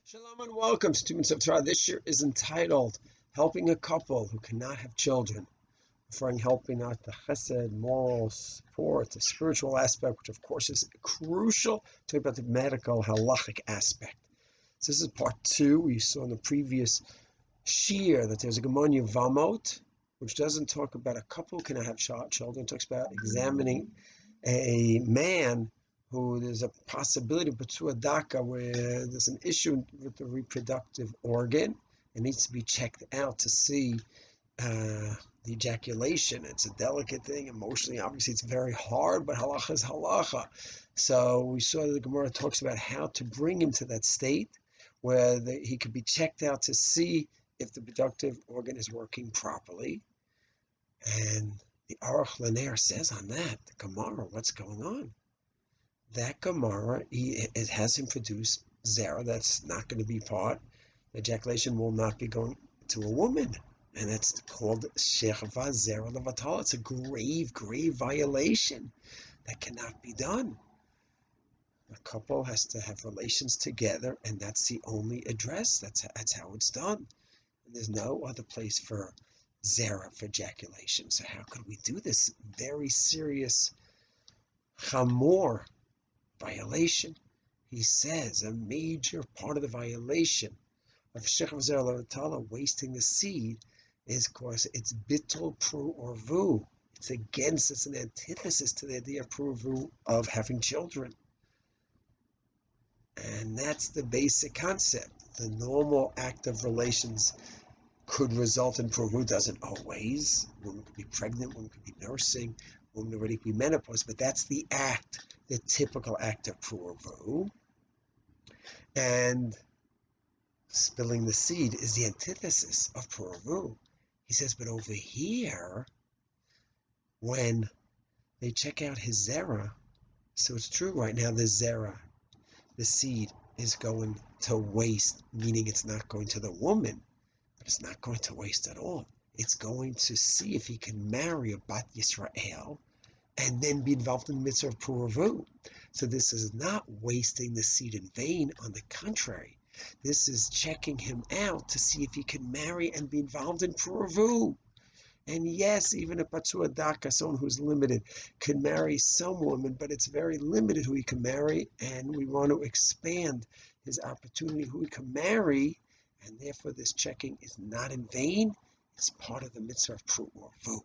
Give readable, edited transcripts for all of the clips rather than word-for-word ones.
Shalom and welcome, students of Torah. This year is entitled Helping a Couple Who Cannot Have Children, referring helping out the chesed, moral support, the spiritual aspect, which of course is crucial to about the medical halachic aspect. So this is part 2. We saw in the previous shir that there's a Gemara Yevamot, which doesn't talk about a couple who cannot have children. It talks about examining a man who there's a possibility of B'tzua Daka where there's an issue with the reproductive organ. It needs to be checked out to see the ejaculation. It's a delicate thing. Emotionally, obviously, it's very hard, but halacha is halacha. So we saw that the Gemara talks about how to bring him to that state where he could be checked out to see if the reproductive organ is working properly. And the Aruch LaNer says on that, the Gemara, what's going on? That Gemara, it has him produce zera. That's not going to be part. The ejaculation will not be going to a woman. And that's called Shechva Zera Levatala. It's a grave violation that cannot be done. A couple has to have relations together, and that's the only address. That's how it's done. And there's no other place for zera, for ejaculation. So how could we do this very serious chamor violation? He says a major part of the violation of Shechva Zera Levatala, wasting the seed, is, of course, it's bittul pru or vu. It's an antithesis to the idea of pru vu, of having children. And that's the basic concept. The normal act of relations could result in pru vu, doesn't always. Women could be pregnant, women could be nursing, women already could be menopause, but that's the act, the typical act of pru vu. And spilling the seed is the antithesis of pru vu. He says, but over here, when they check out his zera, so it's true right now, the zera, the seed, is going to waste, meaning it's not going to the woman, but it's not going to waste at all. It's going to see if he can marry a Bat Yisrael and then be involved in the mitzvah of pru vu. So this is not wasting the seed in vain. On the contrary, this is checking him out to see if he can marry and be involved in pru vu. And yes, even a B'tzua Daka, someone who's limited, could marry some woman, but it's very limited who he can marry, and we want to expand his opportunity who he can marry, and therefore this checking is not in vain. It's part of the mitzvah of pru or vu.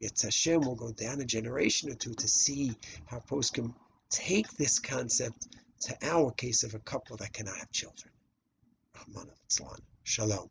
Yetz Hashem will go down a generation or two to see how poskim take this concept to our case of a couple that cannot have children. Rahman al Shalom.